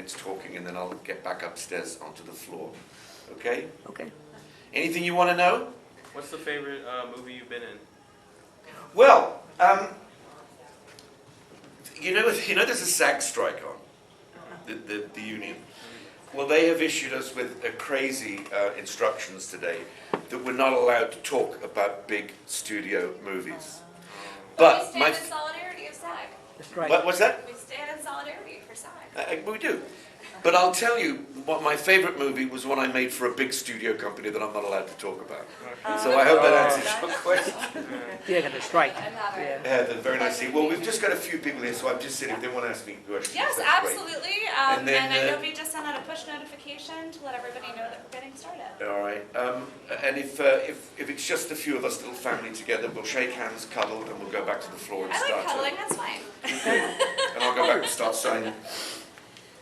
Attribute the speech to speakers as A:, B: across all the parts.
A: minutes talking, and then I'll get back upstairs onto the floor. Okay?
B: Okay.
A: Anything you want to know?
C: What's the favorite movie you've been in?
A: Well, you know, there's a SAG strike on, the union. Well, they have issued us with crazy instructions today that we're not allowed to talk about big studio movies.
D: But we stand in solidarity of SAG.
B: That's right.
A: What's that?
D: We stand in solidarity for SAG.
A: We do. But I'll tell you, what my favorite movie was one I made for a big studio company that I'm not allowed to talk about. So I hope that answers your question.
B: Yeah, got the strike.
D: Yeah.
A: Yeah, they're very nice. Well, we've just got a few people here, so I'm just sitting. If they want to ask me questions.
D: Yes,
A: that's great.
D: absolutely.
A: And then,
D: and I know we just sent out a push notification to let everybody know that we're getting started.
A: All right. And if it's just a few of us, little family together, we'll shake hands, cuddle, and we'll go back to the floor and
D: I
A: start.
D: like cuddling, that's fine.
A: And I'll go back and start signing.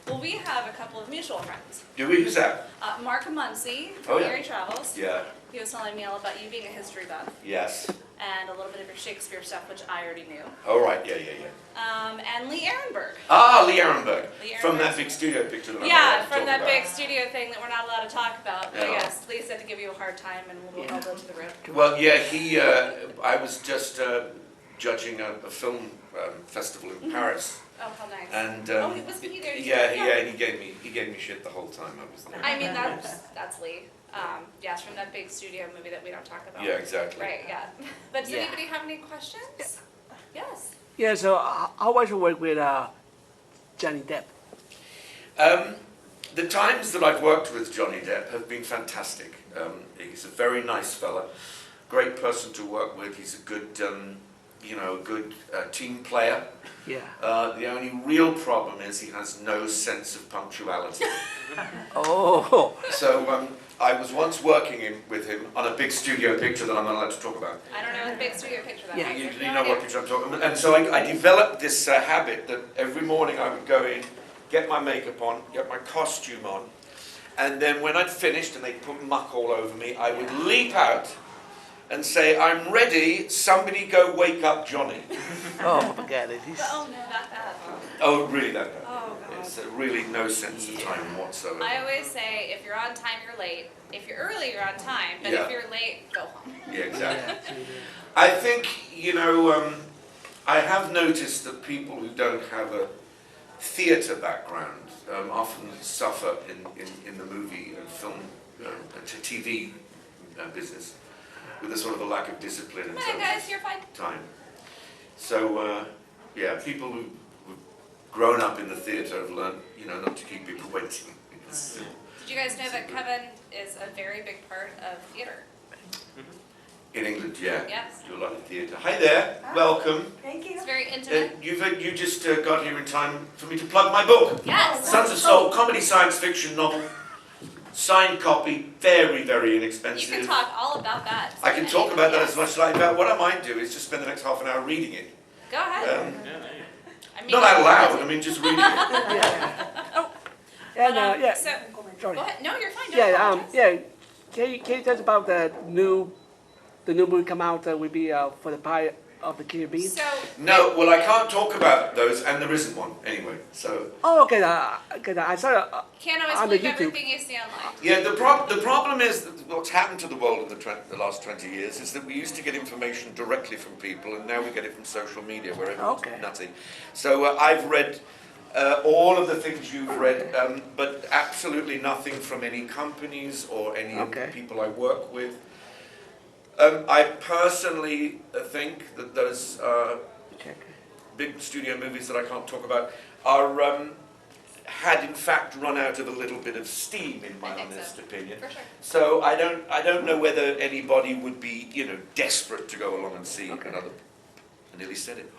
D: Well, we have a couple of mutual friends.
A: Do we? Who's that?
D: Mark Muncy
A: Oh,
D: from
A: yeah.
D: Mary Travels.
A: Yeah.
D: He was telling me all about you being a history buff
A: Yes.
D: and a little bit of your Shakespeare stuff, which I already knew.
A: All right. Yeah.
D: And Lee Ehrenberg.
A: Ah, Lee Ehrenberg.
D: Lee
A: From
D: Ehrenberg.
A: that big studio picture that I'm
D: Yeah,
A: allowed to
D: from
A: talk
D: that
A: about.
D: big studio thing that we're not allowed to talk about. But
A: Yeah.
D: yes, Lee said to give you a hard time and we'll all go to the rip.
A: Well, yeah, I was just judging a film festival in Paris.
D: Oh, how nice.
A: And
D: was he there?
A: and he gave me shit the whole time I was there.
D: I mean, that's Lee. Yes, from that big studio movie that we don't talk about.
A: Yeah, exactly.
D: Right, yeah. But does
B: Yeah.
D: anybody have any questions? Yes.
B: Yeah, so how was your work with Johnny Depp?
A: The times that I've worked with Johnny Depp have been fantastic. He's a very nice fella, great person to work with. He's a good, good team player.
B: Yeah.
A: The only real problem is he has no sense of punctuality.
B: Oh.
A: So I was once working with him on a big studio picture that I'm not allowed to talk about.
D: I don't know what big studio picture that
B: Yeah.
D: is.
A: You know what picture I'm talking about. And so I developed this habit that every morning I would go in, get my makeup on, get my costume on, and then when I'd finished and they'd put muck all over me, I would leap out and say, "I'm ready, somebody go wake up Johnny."
B: Oh, forget it. He's...
D: Oh, no, not that.
A: Oh, really that bad?
D: Oh, God.
A: It's really no sense of time whatsoever.
D: I always say, if you're on time, you're late. If you're early, you're on time. But
A: Yeah.
D: if you're late, go home.
A: Yeah, exactly.
B: Yeah.
A: I think, I have noticed that people who don't have a theatre background often suffer in the movie and film, TV business with a sort of a lack of discipline in
D: Come on,
A: terms
D: guys,
A: of
D: you're fine.
A: time. So, people who've grown up in the theatre have learned, not to keep people waiting.
D: Did you guys know that Kevin is a very big part of theatre?
A: In England, yeah.
D: Yes.
A: Do a lot of theatre. Hi there, welcome.
E: Thank you.
D: It's very intimate.
A: You just got here in time for me to plug my book.
D: Yes.
A: Sons of Soul, comedy science fiction novel, signed copy, very, very
D: You
A: inexpensive.
D: can talk all about that.
A: I can talk about that as much as I like. What I might do is just spend the next half an hour reading it.
D: Go ahead. I mean,
A: Not out loud, I mean just reading it.
B: And, yeah.
D: So,
B: Sorry.
D: go ahead. No, you're fine. Don't
B: Yeah,
D: apologize.
B: yeah. Can you tell us about the new movie come out will be for the Pirates of the Caribbean?
D: So,
A: No, well I can't talk about those, and there isn't one anyway. So
B: Oh, okay. I saw
D: can't always
B: on the
D: believe
B: YouTube.
D: everything you see online.
A: yeah, the problem is that what's happened to the world in the last 20 years is that we used to get information directly from people, and now we get it from social media where everyone's
B: Okay.
A: nutty. So I've read all of the things you've read, but absolutely nothing from any companies or any of the
B: Okay.
A: people I work with. I personally think that those
B: check.
A: big studio movies that I can't talk about are had in fact run out of a little bit of steam, in my
D: I think
A: honest
D: so.
A: opinion.
D: For sure.
A: So I don't know whether anybody would be desperate to go along and see
B: Okay.
A: another. I nearly said it.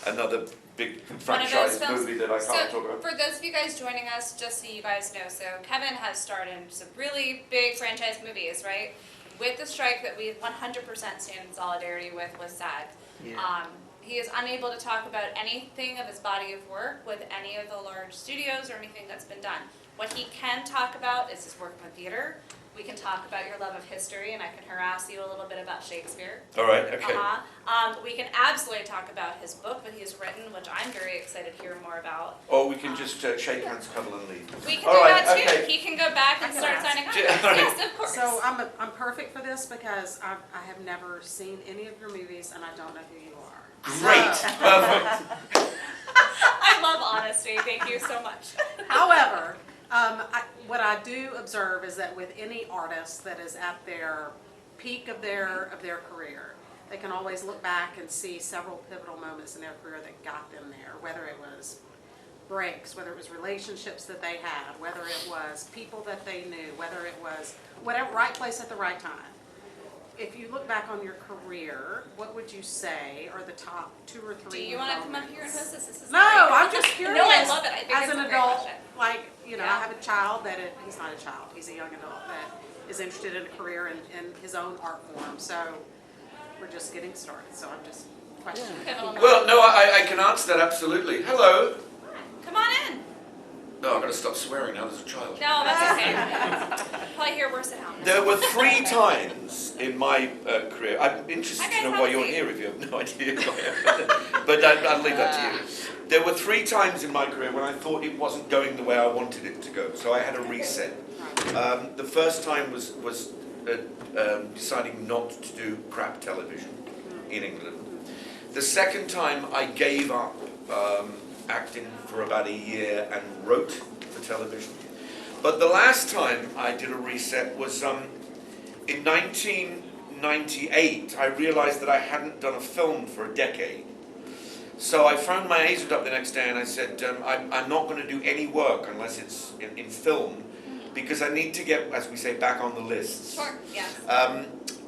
A: Another big
D: One of those
A: franchise
D: films.
A: movie that I can't talk about.
D: For those of you guys joining us, just so you guys know, so Kevin has starred in some really big franchise movies, right? With the strike that we 100% stand in solidarity with SAG.
B: Yeah.
D: He is unable to talk about anything of his body of work with any of the large studios or anything that's been done. What he can talk about is his work in the theater. We can talk about your love of history, and I can harass you a little bit about Shakespeare.
A: All right, okay.
D: We can absolutely talk about his book that he's written, which I'm very excited to hear more about.
A: Or we can just shake hands, cuddle, and leave.
D: We can
A: All
D: do
A: right,
D: that too.
A: okay.
D: He can go back and
E: I can
D: start
E: ask.
D: signing
A: Yeah,
D: contracts.
A: all right.
D: Yes, of course.
E: So I'm perfect for this because I have never seen any of your movies and I don't know who you are.
A: Great,
E: So-
A: perfect.
D: I love honesty. Thank you so much.
E: However, what I do observe is that with any artist that is at their peak of their career, they can always look back and see several pivotal moments in their career that got them there, whether it was breaks, whether it was relationships that they had, whether it was people that they knew, whether it was whatever, right place at the right time. If you look back on your career, what would you say are the top 2 or 3
D: Do you want to come up
E: moments?
D: here and host this? This is
E: No,
D: great.
E: I'm just curious.
D: No, I love it. I think
E: As
D: it's
E: an
D: a great
E: adult,
D: question.
E: like, I
D: Yeah.
E: have a child he's not a child, he's a young adult that is interested in a career in his own art form. So we're just getting started, so I'm just questioning.
A: Well, no, I can answer that absolutely. Hello.
D: Come on in.
A: No, I've got to stop swearing now, there's a child.
D: No, that's okay. Probably hear worse at home.
A: There were 3 times in my career. I'm interested
D: Hi,
A: to
D: guys,
A: know
D: have
A: why
D: a
A: you're
D: seat.
A: here if you have no idea who I am. But I'll leave that to you. There were 3 times in my career when I thought it wasn't going the way I wanted it to go, so I had a reset. The first time was deciding not to do crap television in England. The second time I gave up acting for about a year and wrote for television. But the last time I did a reset was in 1998. I realized that I hadn't done a film for a decade. So I phoned my agent up the next day and I said, I'm not going to do any work unless it's in film, because I need to get, as we say, back on the lists.
D: Sure, yes.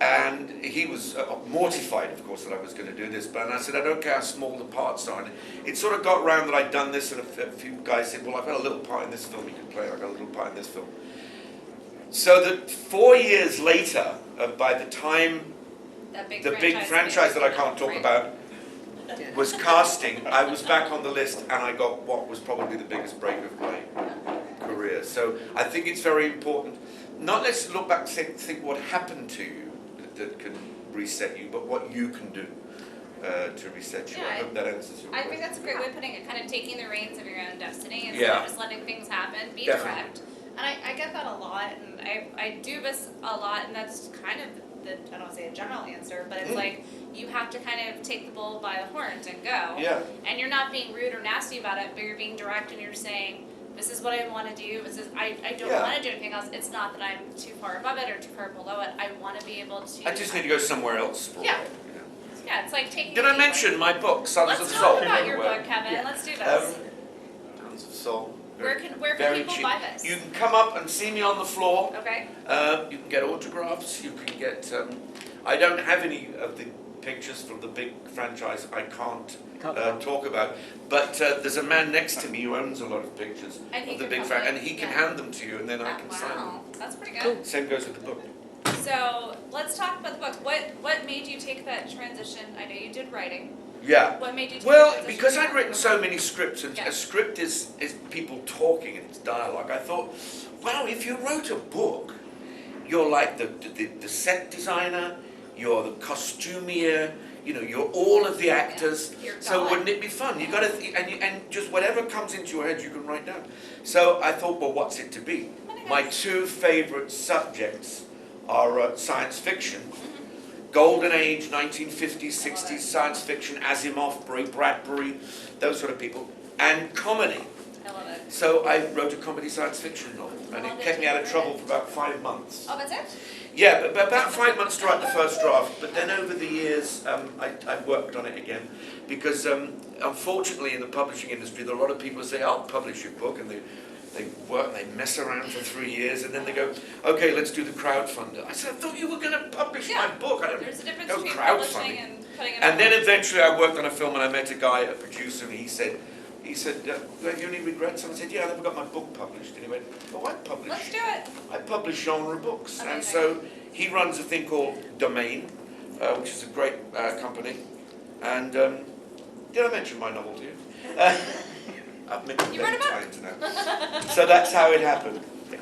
A: And he was mortified, of course, that I was going to do this. But I said, I don't care how small the parts are. And it sort of got round that I'd done this, and a few guys said, well, I've got a little part in this film you can play. I've got a little part in this film. So that 4 years later, by the time
D: That
A: the big franchise that I can't talk about was casting, I was back on the list, and I got what was probably the biggest break of my career. So I think it's very important. Not let's look back and think what happened to you that can reset you, but what you can do to reset you.
D: Yeah,
A: I hope that answers your
D: I
A: question.
D: think that's a great way of putting it, kind of taking the reins of your own destiny instead
A: Yeah.
D: of just letting things happen, be
A: Definitely.
D: direct. And I get that a lot, and I do this a lot, and that's kind of I don't want to say a general answer, but it's like you have to kind of take the bull by the horns and go.
A: Yeah.
D: And you're not being rude or nasty about it, but you're being direct and you're saying, this is what I want to do. This is I don't
A: Yeah.
D: want to do anything else. It's not that I'm too far above it or too far below it. I want to be able to.
A: I just need to go somewhere else. For
D: Yeah.
A: it,
D: Yeah, it's like taking.
A: Did
D: a
A: I
D: deep
A: mention my book, Sons
D: Let's
A: of
D: talk
A: Soul?
D: about your
A: Where-
D: book, Kevin.
B: Yeah.
D: Let's do this.
A: Sons of Soul.
D: Where can
A: Very
D: people
A: cheap.
D: buy this?
A: You can come up and see me on the floor.
D: Okay.
A: You can get autographs. You can get. I don't have any of the pictures from the big franchise. I can't talk about. But there's a man next to me who owns a lot of pictures
D: And he
A: of the
D: can
A: big
D: probably-
A: franchise, and he can
D: yeah.
A: hand them to you, and then I can sign them.
D: Wow, that's pretty good.
A: Same goes with the book.
D: So let's talk about the book. What made you take that transition? I know you did writing.
A: Yeah.
D: What made you take
A: Well,
D: that transition?
A: because I'd written so many scripts, and
D: Yeah.
A: a script is people talking and it's dialogue. I thought, wow, if you wrote a book, you're like the set designer, you're the costumier, you know, you're all of the actors.
D: You're
A: So
D: God.
A: wouldn't it be fun? You got to and just whatever comes into your head, you can write down. So I thought, well, what's it to be? My 2 favorite subjects are science fiction. Golden Age, 1950s, 60s science fiction, Asimov, Bradbury, those sort of people, and comedy.
D: I love it.
A: So I wrote a comedy science fiction novel, and
D: Well,
A: it kept me
D: did
A: out
D: you
A: of trouble
D: write
A: for about 5 months.
D: Oh, that's it?
A: Yeah, but about 5 months to write the first draft, but then over the years I worked on it again, because unfortunately in the publishing industry there are a lot of people who say, I'll publish your book, and they work and they mess around for 3 years, and then they go, okay, let's do the crowdfunder. I said, I thought you were going to publish my book. I don't
D: There's a difference
A: no
D: between
A: crowdfunding.
D: publishing and putting it
A: And
D: out.
A: then eventually I worked on a film, and I met a guy, a producer, and he said, have you any regrets? And I said, yeah, I never got my book published. And he went, oh,
D: Let's do it.
A: I publish genre books. And
D: Amazing.
A: so he runs a thing called Domain, which is a great company. And did I mention my novel to you? I've mentioned
D: You wrote
A: many
D: a book.
A: times now. So that's how it happened. Yeah.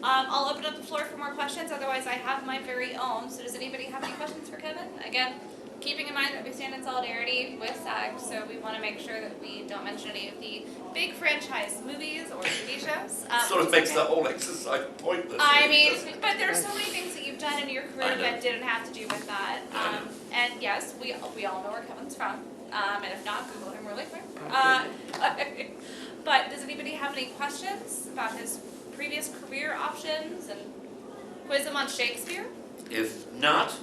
D: I'll open up the floor for more questions, otherwise I have my very own. So does anybody have any questions for Kevin? Again, keeping in mind that we stand in solidarity with SAG, so we want to make sure that we don't mention any of the big franchise movies or TV shows.
A: Sort of
D: which is
A: makes
D: okay.
A: the whole exercise pointless.
D: I
A: really,
D: mean,
A: doesn't it?
D: but there's so many things that you've done in your
A: I
D: career
A: know.
D: that didn't have to do with that. And yes, we all know where Kevin's from. And if not, Google him really quick. But does anybody have any questions about his previous career options and quiz him on Shakespeare?
A: If not,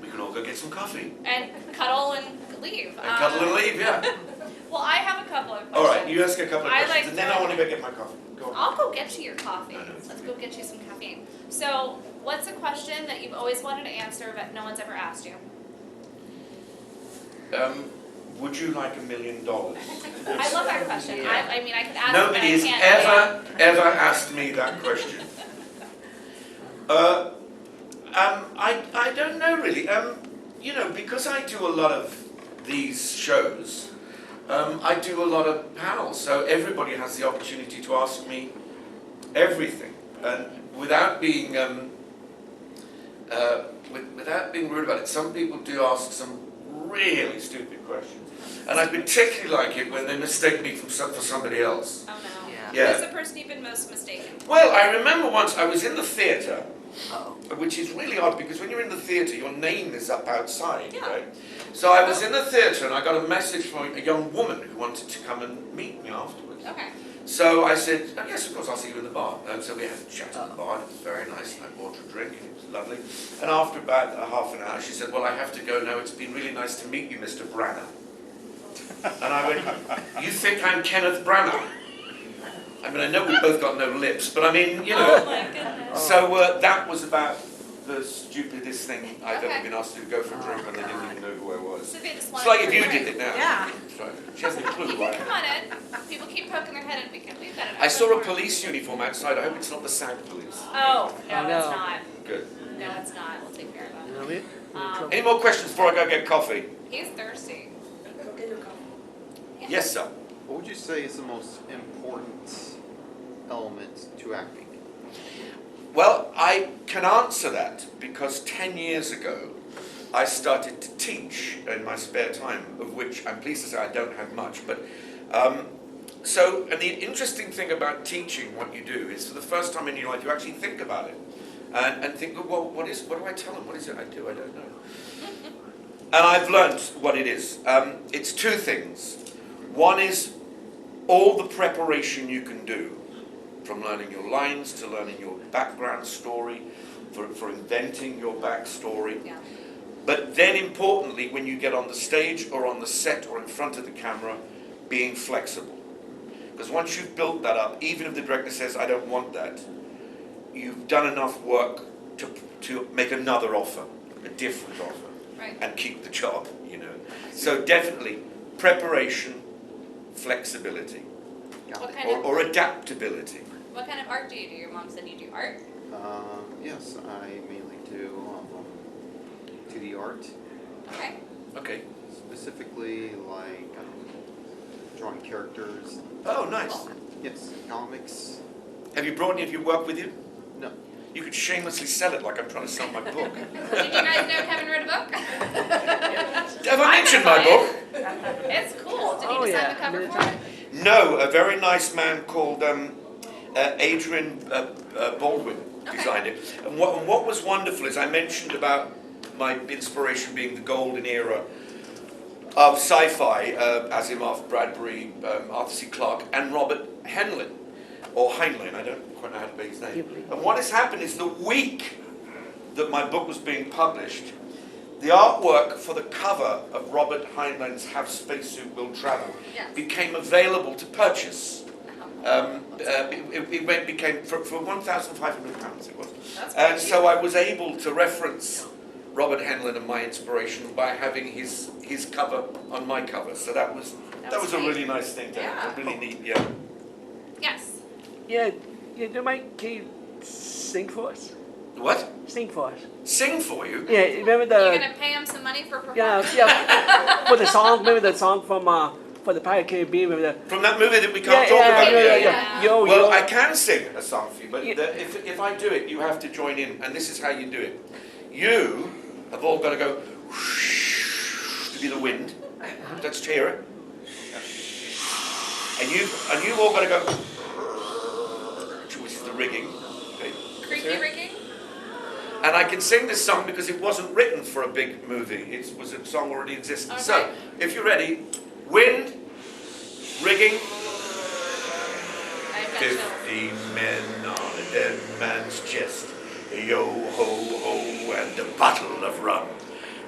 A: we can all go get some coffee.
D: And cuddle and leave.
A: And cuddle and leave, yeah.
D: Well, I have a couple of questions.
A: All right, you ask a couple of
D: I
A: questions,
D: like
A: and then
D: to-
A: I want to go get my coffee. Go on.
D: I'll go get you your coffee.
A: I know.
D: Let's go get you some caffeine. So, what's a question that you've always wanted to answer but no one's ever asked you?
A: Would you like $1 million?
D: I love that question.
B: Yeah.
D: I mean, I could ask
A: Nobody
D: it,
A: has
D: but I can't.
A: ever asked me that question. I don't know really. You know, because I do a lot of these shows, I do a lot of panels, so everybody has the opportunity to ask me everything, and without being without being rude about it. Some people do ask some really stupid questions, and I particularly like it when they mistake me for somebody else.
D: Oh no.
B: Yeah.
A: Yeah.
D: Who's the person you've been most mistaken?
A: Well, I remember once I was in the theatre,
B: Uh-oh.
A: which is really odd because when you're in the theatre, your name is up outside,
D: Yeah.
A: right? So I was in the theatre and I got a message from a young woman who wanted to come and meet me afterwards.
D: Okay.
A: So I said, oh, yes, of course, I'll see you in the bar. And so we had a chat in the bar, and it was very nice, and I bought her a drink, and it was lovely. And after about half an hour, she said, well, I have to go now. It's been really nice to meet you, Mr. Branagh. And I went, you think I'm Kenneth Branagh? I mean, I know we've both got no lips, but I mean, you know.
D: Oh my goodness.
A: So that was about the stupidest thing I've
D: Okay.
A: ever been asked to go for a drink when they didn't even know who I was.
D: So they just
A: It's
D: wanted
A: like
D: to
A: if you
D: drink.
A: did it now.
E: Yeah.
A: It's like, she hasn't a clue
D: You
A: who I
D: can come
A: am.
D: on in. People keep poking their head in. We've got it.
A: I saw a police uniform outside. I hope it's not the SAG police.
D: Oh, no,
B: No.
D: it's not.
A: Good.
D: No, it's not. We'll take care of
B: You
D: that.
B: know, we're in trouble.
A: Any more questions before I go get coffee?
D: He's thirsty.
A: Yes, sir.
F: What would you say is the most important element to acting?
A: Well, I can answer that because 10 years ago I started to teach in my spare time, of which I'm pleased to say I don't have much. But and the interesting thing about teaching what you do is for the first time in your life you actually think about it and think, well, what do I tell them? What is it I do? I don't know. And I've learned what it is. It's two things. One is all the preparation you can do, from learning your lines to learning your background story, for inventing your backstory.
D: Yeah.
A: But then importantly, when you get on the stage or on the set or in front of the camera, being flexible. Because once you've built that up, even if the director says, I don't want that, you've done enough work to make another offer, a different offer,
D: Right.
A: and keep the job, you know. So definitely preparation, flexibility,
D: What kind of
A: or adaptability.
D: what kind of art do you do? Your mom said you do art.
F: Yes, I mainly do 2D art,
D: Okay.
A: Okay.
F: specifically like drawing characters.
A: Oh, nice.
F: Yes, comics.
A: Have you brought any of your work with you?
F: No.
A: You could shamelessly sell it like I'm trying to sell my book.
D: Did you guys know Kevin wrote a book?
A: Have I mentioned my book?
D: It's cool. Did he
B: Oh,
D: design
B: yeah.
D: the cover
B: Many
D: for it?
B: times.
A: No, a very nice man called Adrian Baldwin designed it. And what was wonderful is I mentioned about my inspiration being the golden era of sci-fi, Asimov, Bradbury, Arthur C. Clarke, and Robert Heinlein, or Heinlein, I don't quite know how to say his name. And what has happened is the week that my book was being published, the artwork for the cover of Robert Heinlein's Have Spacesuit Will Travel
D: Yes.
A: became available to purchase. It became for £1,500 it was.
D: That's
A: And
D: pretty
A: so I was able to reference Robert Heinlein and my inspiration by having his cover on my cover. So that was a
D: neat.
A: really nice thing to
D: Yeah.
A: have. Really neat, yeah.
D: Yes.
B: Yeah, do you mind, can you sing for us?
A: What?
B: Sing for us.
A: Sing for you?
B: Yeah, remember
D: You're
B: the,
D: gonna pay him some money for
B: yeah,
D: performance?
B: yeah, for the song, maybe the song from for the Pirate Caribbean with the
A: From that movie that we can't talk about yet.
D: yeah.
B: Yo,
A: Well,
B: yo.
A: I can sing a song for you, but
B: Yeah.
A: if I do it, you have to join in, and this is how you do it. You have all got to go to be the wind. Let's hear it. And you've all got to go, which is the rigging. Okay.
D: Creaky rigging?
A: And I can sing this song because it wasn't written for a big movie. It was a song already existed.
D: Okay.
A: So, if you're ready, wind, rigging.
D: I've got chills.
A: 50 men on a dead man's chest. Yo ho ho, and a bottle of rum.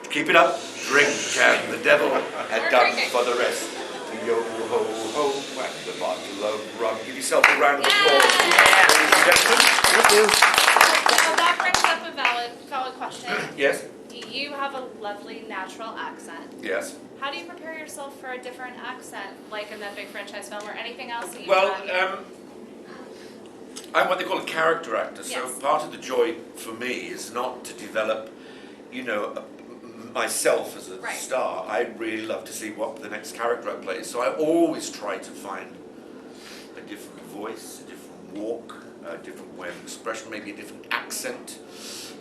A: Keep it up, drink, and the devil had
D: We're
A: done
D: drinking.
A: for the rest. Yo ho ho, and the bottle of rum. Give yourself a round of applause, ladies and gentlemen.
B: Thank you.
D: Well, that brings up a valid question.
A: Yes,
D: You have a lovely natural accent.
A: yes.
D: How do you prepare yourself for a different accent, like in that big franchise film, or anything else that you've
A: Well,
D: done?
A: I'm what they call a character actor, so
D: Yes.
A: part of the joy for me is not to develop, myself as a
D: Right.
A: star. I really love to see what the next character I play is, so I always try to find a different voice, a different walk, a different way of expression, maybe a different accent.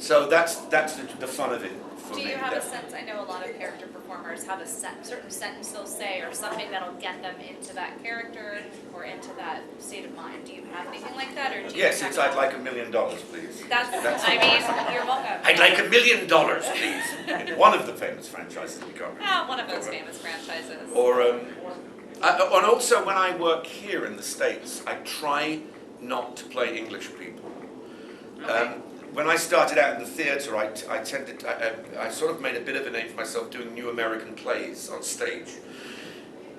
A: So that's the fun of it for
D: Do
A: me.
D: you have a sense, I know a lot of character performers have a certain sentence they'll say or something that'll get them into that character or into that state of mind. Do you have anything like that, or do you
A: Yes,
D: have
A: it's I'd like $1 million, please.
D: That's I mean, you're welcome.
A: I'd like $1 million, please. In one of the famous franchises we can't remember.
D: One of those famous franchises.
A: Or, and also when I work here in the States, I try not to play English people. When I started out in the theatre, I sort of made a bit of a name for myself doing new American plays on stage.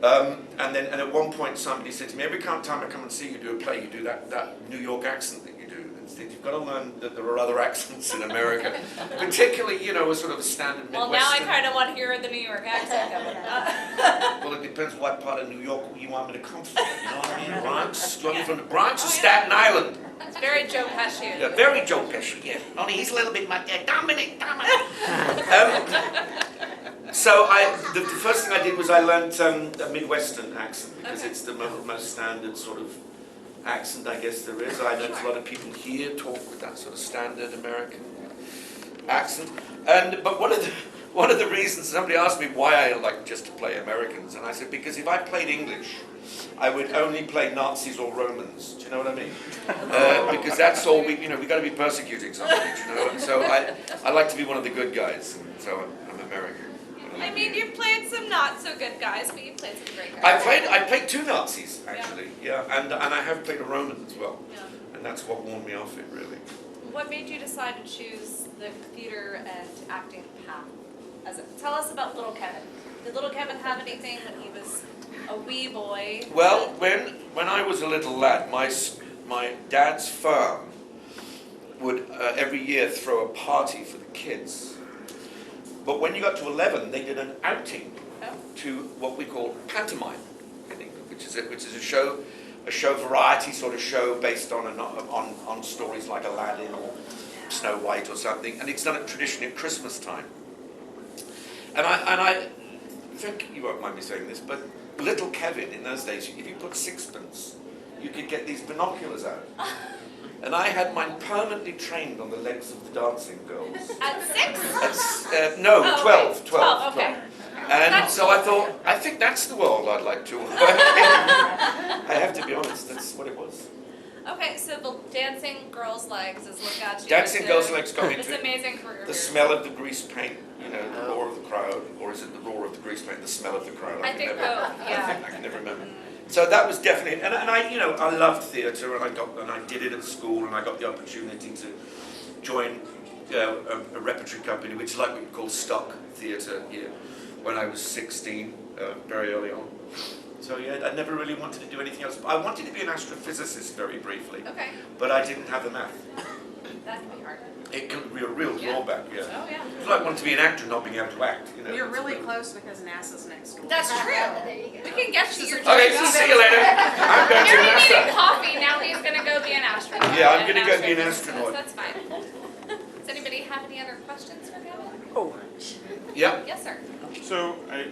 A: And at one point somebody said to me, every time I come and see you do a play, you do that New York accent that you do. And said, you've got to learn that there are other accents in America, particularly, a sort of a standard Midwestern.
D: Well, now I kind of want to hear the New York accent coming up.
A: Well, it depends what part of New York you want me to come from. You know what I mean? Bronx, going from the Bronx to Staten Island.
D: It's very Joe Pesci.
A: Yeah, very Joe Pesci, yeah. Only he's a little bit like Dominic. So the first thing I did was I learned a Midwestern accent because it's the most standard sort of accent I guess there is. I know a lot of people here talk with that sort of standard American accent. But one of the reasons somebody asked me why I like just to play Americans, and I said because if I played English, I would only play Nazis or Romans. Do you know what I mean? Because that's all we got to be persecuting somebody. And so I like to be one of the good guys. So I'm American.
D: I mean, you've played some not so good guys, but you've played some great guys.
A: I played 2 Nazis actually. Yeah, and I have played a Roman as well.
D: Yeah.
A: And that's what warmed me off it really.
D: What made you decide to choose the theater and acting path? Tell us about Little Kevin. Did Little Kevin have anything when he was a wee boy?
A: Well, when I was a little lad, my dad's firm would every year throw a party for the kids. But when you got to 11, they did an outing to what we call pantomime in England, which is a show variety sort of show based on stories like Aladdin or Snow White or something, and it's done traditionally at Christmas time. And I think you won't mind me saying this, but little Kevin in those days, if you put sixpence, you could get these binoculars out. And I had mine permanently trained on the legs of the dancing girls.
D: At 6?
A: No,
D: Oh,
A: 12,
D: okay.
A: 12.
D: Okay.
A: And
D: That's
A: so I thought, I think that's the world I'd like to work in. I have to be honest, that's what it was.
D: Okay, so the dancing girls' legs is what got you
A: Dancing
D: into
A: girls' legs got me
D: this
A: into it.
D: amazing career.
A: The smell of the grease paint, the roar of the crowd, or is it the roar of the grease paint, the smell of the crowd?
D: I think both, yeah.
A: I can never remember. So that was definitely, and I loved theatre, and I did it at school, and I got the opportunity to join a repertory company, which is like what you call stock theatre here, when I was 16, very early on. So yeah, I never really wanted to do anything else. I wanted to be an astrophysicist very briefly,
D: Okay,
A: but I didn't have the math.
D: that can be hard.
A: It can be a real drawback, yeah.
D: Oh, yeah.
A: It's like wanting to be an actor and not being able to act,
E: You're really close because NASA's next door.
D: That's true. We can get you your
A: Okay,
D: dream
A: see
D: job.
A: you later. I'm going to
D: You're eating
A: NASA.
D: coffee, now he's gonna go be an astronaut.
A: Yeah, I'm gonna go be an astronaut.
D: That's fine. Does anybody have any other questions for Kevin?
B: Oh,
A: Yeah.
D: Yes, sir.
G: So, I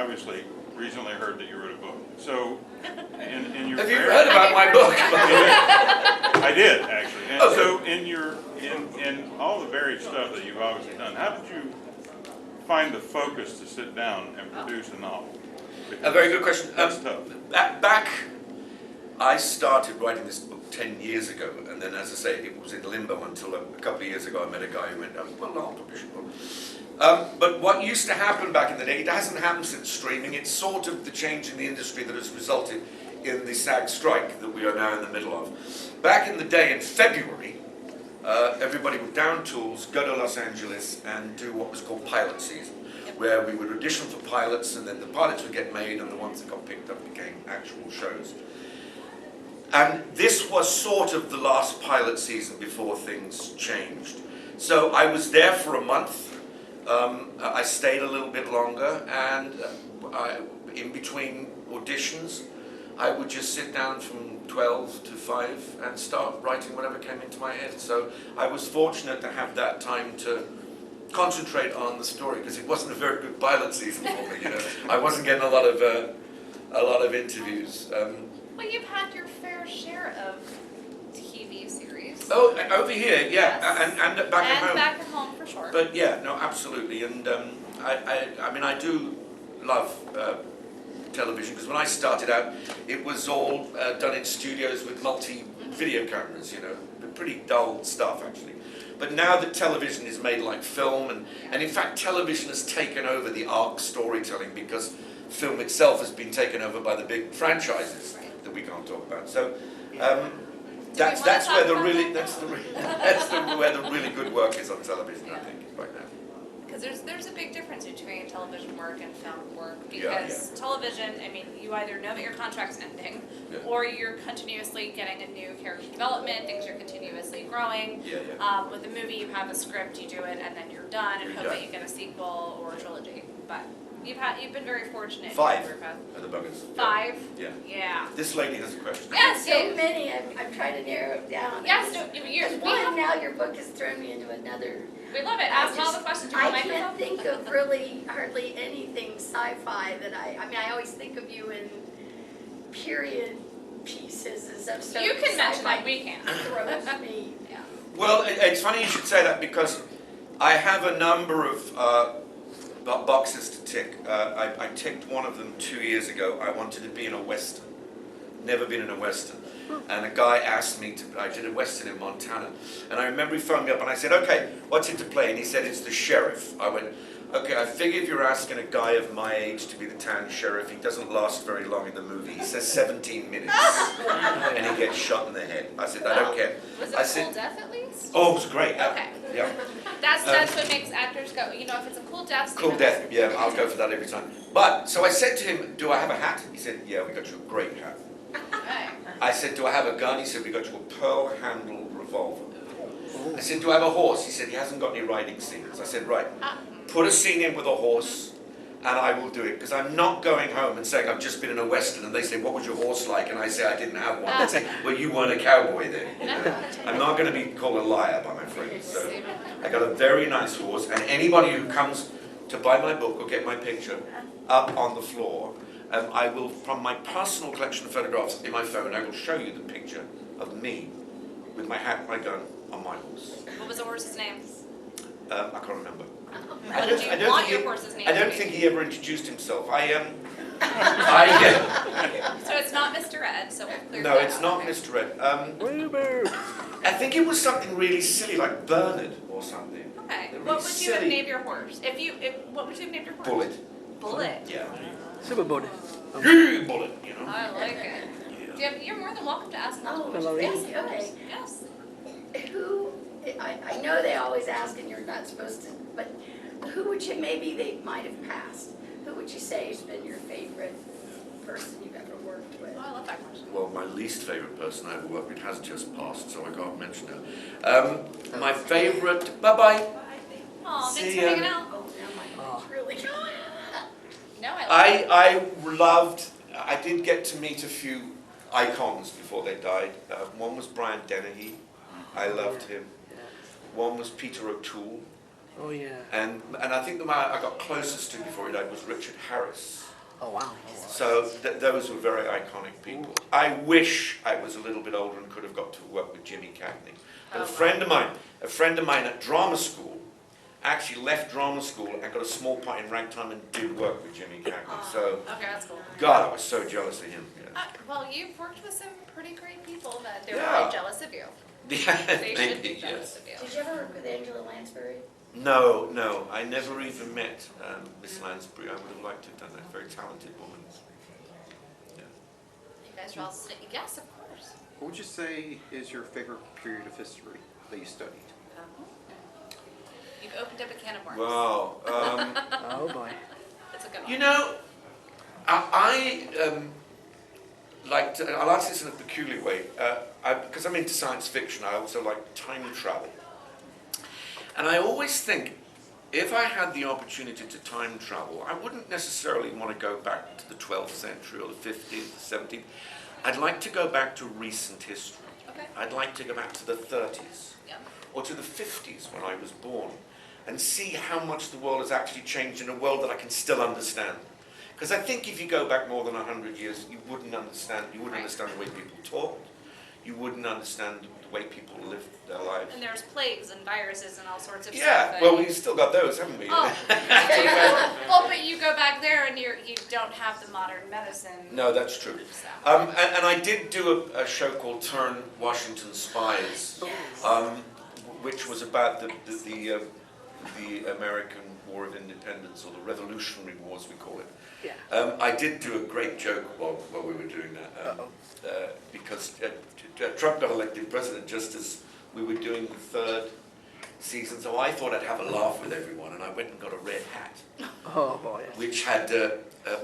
G: obviously, recently heard that you wrote a book. So, in your
A: Have you heard about my book?
G: I did actually. And
A: Okay.
G: so, in all the varied stuff that you've obviously done, how did you find the focus to sit down and produce a novel?
A: A very good question.
G: That's tough.
A: Back, I started writing this book 10 years ago, and then, as I say, it was in limbo until a couple of years ago. I met a guy who went, well, I'll publish a book. But what used to happen back in the day, it hasn't happened since streaming. It's sort of the change in the industry that has resulted in the SAG strike that we are now in the middle of. Back in the day, in February, everybody would down tools, go to Los Angeles, and do what was called pilot season, where we would audition for pilots, and then the pilots would get made, and the ones that got picked up became actual shows. And this was sort of the last pilot season before things changed. So I was there for a month. I stayed a little bit longer, and in between auditions, I would just sit down from 12 to 5 and start writing whatever came into my head. So I was fortunate to have that time to concentrate on the story, because it wasn't a very good pilot season for me. You know, I wasn't getting a lot of interviews.
D: Well, you've had your fair share of TV series.
A: Oh, over here, yeah,
D: Yes.
A: and back at home.
D: And back at home for sure.
A: But yeah, no, absolutely, and I mean, I do love television, because when I started out, it was all done in studios with multi-video cameras, you know, pretty dull stuff actually. But now that television is made like film, and in fact television has taken over the arc storytelling, because film itself has been taken over by the big franchises that we can't talk about. So that's where the really where the really good work is on television, I think, right now.
D: Because there's a big difference between television work and film work,
A: Yeah,
D: because television, I mean, you either know that your contract's ending,
A: Yeah.
D: or you're continuously getting a new character development, things are continuously growing.
A: Yeah.
D: With a movie, you have a script, you do it, and then you're done, and
A: You're
D: hope
A: done.
D: that you get a sequel or a trilogy. But you've been very fortunate. in
A: 5
D: your path.
A: are the buggers.
D: 5?
A: Yeah.
D: Yeah.
A: This lady has a question.
D: Yes,
H: So
D: yeah.
H: many, I'm trying to narrow it down.
D: Yes, no, you're,
H: Because one, now your book has thrown me into another.
D: we love it. Ask all the questions. You want
H: I
D: a
H: can't
D: microphone?
H: think of really hardly anything sci-fi that I mean, I always think of you in period pieces as if so
D: You can mention
H: sci-fi
D: that, we can.
H: throws me.
D: Yeah.
A: Well, it's funny you should say that, because I have a number of boxes to tick. I ticked one of them 2 years ago. I wanted to be in a Western. Never been in a Western. And a guy asked me to, I did a Western in Montana. And I remember he phoned me up and I said, okay, what's it to play? And he said, it's the sheriff. I went, okay, I figure if you're asking a guy of my age to be the town sheriff, he doesn't last very long in the movie. He says 17 minutes. And he gets shot in the head. I said, I don't care.
D: Was it
A: I
D: a
A: said,
D: cool death at least?
A: oh, it was great.
D: Okay.
A: Yeah.
D: That's what makes actors go, you know, if it's a cool death scene.
A: Cool death, yeah, I'll go for that every time. But, so I said to him, do I have a hat? He said, yeah, we got you a great hat.
D: Right.
A: I said, do I have a gun? He said, we got you a pearl-handled revolver. I said, do I have a horse? He said, he hasn't got any riding scenes. I said, right, put a scene in with a horse, and I will do it. Because I'm not going home and saying, I've just been in a Western, and they say, what was your horse like? And I say, I didn't have one. They say, well, you weren't a cowboy then. You know? I'm not going to be called a liar by my friends. So I got a very nice horse, and anybody who comes to buy my book or get my picture up on the floor, I will, from my personal collection of photographs in my phone, I will show you the picture of me with my hat, my gun, on my horse.
D: What was the horse's name?
A: I can't remember.
D: What did you want your horse's name
A: I
D: to
A: don't
D: be?
A: think he ever introduced himself. So
D: it's not Mr. Ed, so we'll clear
A: no,
D: that
A: it's
D: up.
A: not
D: Okay.
A: Mr. Ed. I think it was something really silly, like Bernard or something.
D: Okay.
A: They're
D: What
A: really
D: would you have
A: silly.
D: named your horse? What would you have named your horse?
A: Bullet.
D: Bullet.
A: Yeah.
B: Super bullet.
A: Bullet, you know.
D: I like it. You're more than welcome to ask multiple
H: Oh,
D: questions.
H: yes, okay.
D: Yes.
H: Who, I know they always ask and you're not supposed to, but who would you, maybe they might have passed, who would you say has been your favorite person you've ever worked with?
D: Oh, I love that question.
A: Well, my least favourite person I ever worked with has just passed, so I can't mention her. My favourite, bye-bye.
D: Oh, thanks
A: See
D: for
A: ya.
D: hanging out.
H: Oh, now my mind's really going.
D: No,
A: I did get to meet a few icons before they died. One was Brian Dennehy. I loved him. One was Peter O'Toole.
B: Oh yeah.
A: And I think the man I got closest to before he died was Richard Harris.
B: Oh, wow.
A: So those were very iconic people. I wish I was a little bit older and could have got to work with Jimmy Cagney. But a friend of mine at drama school actually left drama school and got a small part in ragtime and did work with Jimmy Cagney. So,
D: Okay, that's cool.
A: God, I was so jealous of him. Yeah.
D: Well, you've worked with some pretty great people that they're
A: Yeah.
D: really jealous of you. They should be
A: Maybe,
D: jealous
A: yes.
D: of you.
H: Did you ever work with Angela Lansbury?
A: No, I never even met Miss Lansbury. I would have liked to have done that. Very talented woman. Yeah.
D: You guys are all sitting. Yes, of course.
F: What would you say is your favorite period of history that you studied?
D: You've opened up a can of worms.
A: Wow.
B: Oh, boy.
D: That's a good one.
A: You know, I I'll answer this in a peculiar way. Because I'm into science fiction, I also like time travel. And I always think, if I had the opportunity to time travel, I wouldn't necessarily want to go back to the 12th century or the 15th, the 17th. I'd like to go back to recent history.
D: Okay.
A: I'd like to go back to the 30s
D: Yeah.
A: or to the 50s when I was born and see how much the world has actually changed in a world that I can still understand. Because I think if you go back more than 100 years, you wouldn't understand the way people talked. You wouldn't understand the way people lived their lives.
D: And there's plagues and viruses and all sorts of stuff.
A: Yeah,
D: that
A: well,
D: you-
A: we've still got those, haven't we?
D: Oh, well, but you go back there and you don't have the modern medicine.
A: No, that's true.
D: So.
A: And I did do a show called Turn Washington Spies, which was about the American War of Independence, or the Revolutionary Wars, we call it.
B: Yeah.
A: I did do a great joke while we were doing that, because Trump got elected president just as we were doing the third season, so I thought I'd have a laugh with everyone, and I went and got a red hat,
B: Oh, boy.
A: which had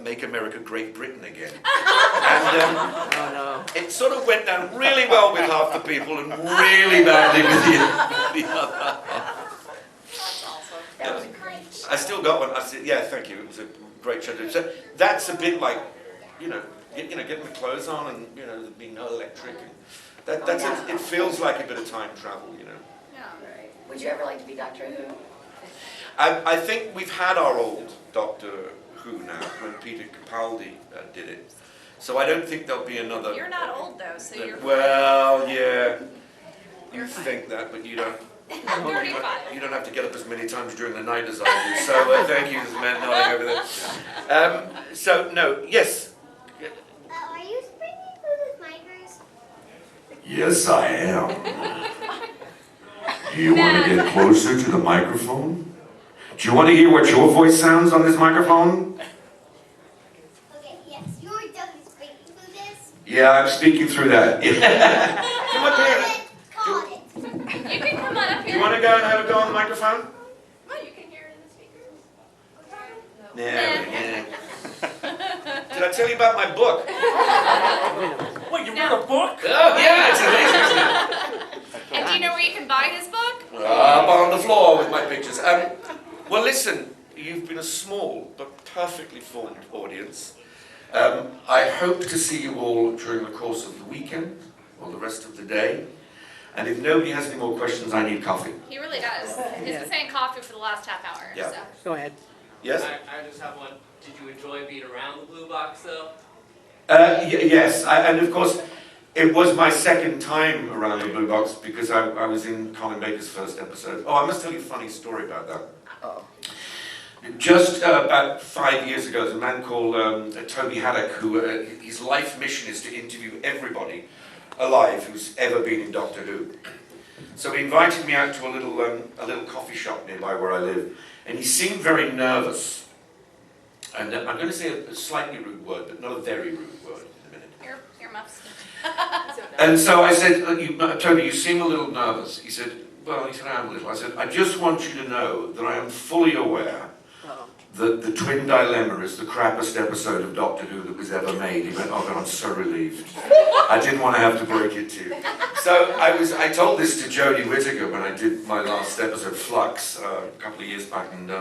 A: Make America Great Britain Again. And
B: Oh, no.
A: it sort of went down really well with half the people and really badly with the other.
D: That's awesome.
H: That was a great.
A: I still got one. I said, yeah, thank you. It was a great show. So that's a bit like, getting the clothes on and, there being no electric. And it feels like a bit of time travel,
D: Yeah.
H: Right. Would you ever like to be Doctor Who?
A: I think we've had our old Doctor Who now, when Peter Capaldi did it. So I don't think there'll be another...
D: You're not old though, so you're
A: Well, yeah. You
D: You're fine.
A: think that, but you don't.
D: I'm 35.
A: You don't have to get up as many times during the night as I do. So thank you, the man nodding over there. So no, yes.
I: Are you speaking through this micros?
A: Yes, I am. Do you want to get closer to the microphone? Do you want to hear what your voice sounds on this microphone?
I: Okay, yes. You're done speaking through this?
A: Yeah, I'm speaking through that. Come up here.
I: Caught it.
D: You can come on up
A: Do
D: here.
A: you want to go and have a go on the microphone?
D: Oh, you can hear it in the speakers.
A: Yeah. Did I tell you about my book?
C: What, you wrote a book?
A: Oh, yeah, it's amazing.
D: And do you know where you can buy his book?
A: Up on the floor with my pictures. Well, listen, you've been a small but perfectly formed audience. I hope to see you all during the course of the weekend or the rest of the day. And if nobody has any more questions, I need coffee.
D: He really does. He's been saying coffee for the last half hour.
A: Yeah.
D: So.
B: Go ahead.
A: Yes?
J: I just have one. Did you enjoy being around the blue box though?
A: Yes, and of course, it was my second time around the Blue Box because I was in Colin Baker's first episode. Oh, I must tell you a funny story about that. Just about 5 years ago, there's a man called Toby Haddock who his life mission is to interview everybody alive who's ever been in Doctor Who. So he invited me out to a little coffee shop nearby where I live, and he seemed very nervous. And I'm going to say a slightly rude word, but not a very rude word in a minute.
D: Earmuffs.
A: And so I said, Toby, you seem a little nervous. He said, I am a little. I said, I just want you to know that I am fully aware that the Twin Dilemma is the crappiest episode of Doctor Who that was ever made. He went, oh God, I'm so relieved. I didn't want to have to break it to you. So I told this to Jodie Whittaker when I did my last episode, Flux, a couple of years back, and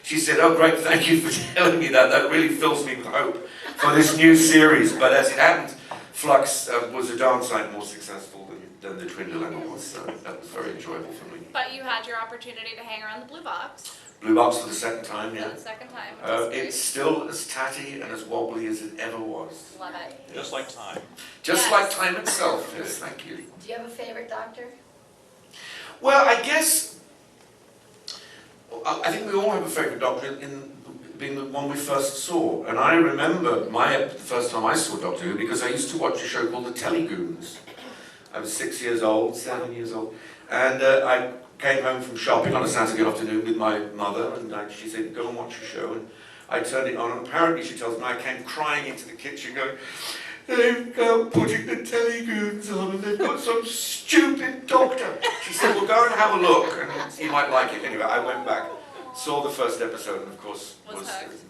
A: she said, oh great, thank you for telling me that. That really fills me with hope for this new series. But as it happened, Flux was a darn sight more successful than the Twin Dilemma was. So that was very enjoyable for me.
D: But you had your opportunity to hang around the blue box.
A: Blue box for the second time,
D: For
A: yeah.
D: the second time, which is great.
A: It's still as tatty and as wobbly as it ever was.
D: Love it.
C: Just like time.
A: Just
D: Yes.
A: like time itself, yes, thank you.
H: Do you have a favorite doctor?
A: Well, I guess, I think we all have a favourite doctor in being the one we first saw. And I remember the first time I saw Doctor Who because I used to watch a show called The Telegoons. I was 6 years old, 7 years old, and I came home from shopping on a Saturday afternoon with my mother, and she said, go and watch a show. And I turned it on, and apparently she tells me I came crying into the kitchen going, they've putting the Telegoons on and they've got some stupid doctor. She said, well, go and have a look and you might like it. Anyway, I went back, saw the first episode, and of course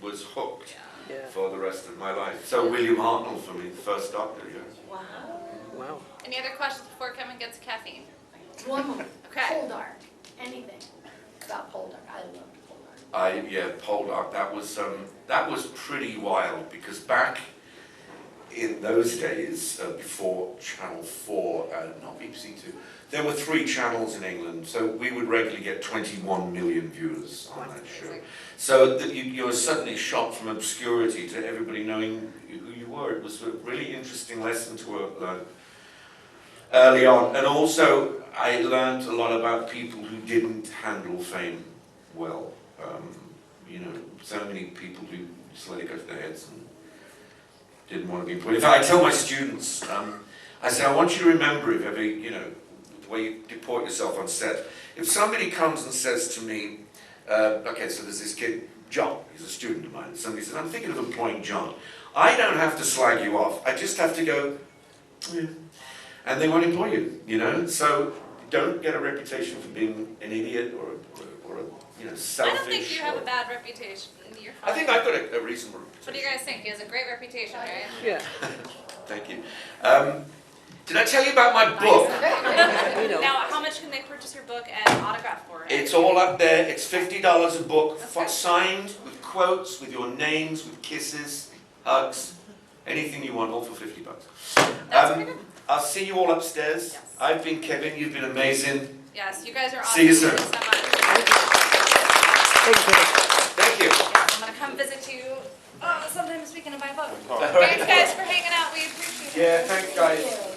A: was hooked
B: Yeah.
A: for the rest of my life. So William Hartnell for me, the first Doctor, yeah.
H: Wow.
B: Wow.
D: Any other questions before Kevin gets caffeine?
H: One more.
D: Okay.
H: Poldark. Anything about Poldark? I love Poldark.
A: Poldark, that was pretty wild because back in those days, before Channel 4, not BBC 2, there were 3 channels in England, so we would regularly get 21 million viewers on that show. So that you were suddenly shot from obscurity to everybody knowing who you were. It was a really interesting lesson to learn early on. And also, I learned a lot about people who didn't handle fame well. So many people who just let it go to their heads and didn't want to be important. In fact, I tell my students, I say, I want you to remember if ever, the way you deport yourself on set. If somebody comes and says to me, okay, so there's this kid, John, he's a student of mine, somebody says, I'm thinking of employing John. I don't have to slag you off, I just have to go, yeah. And they won't employ you, So don't get a reputation for being an idiot or a selfish.
D: I don't think you have a bad reputation. You're fine.
A: I think I've got a reasonable reputation.
D: What do you guys think? He has a great reputation, right?
B: Yeah.
A: Thank you. Did I tell you about my book?
D: Now, how much can they purchase your book and autograph for it?
A: It's all up there. It's $50 a book, signed with quotes, with your names, with kisses, hugs, anything you want, all for $50.
D: That's pretty good.
A: I'll see you all upstairs.
D: Yes.
A: I've been Kevin. You've been amazing.
D: Yes, you guys are awesome.
A: See you soon.
D: Thank you so much.
B: Thank you.
A: Thank you.
D: Yes, I'm going to come visit you sometime this weekend and buy a book.
A: All right.
D: Thanks, guys, for hanging out. We appreciate it.
A: Yeah, thanks, guys.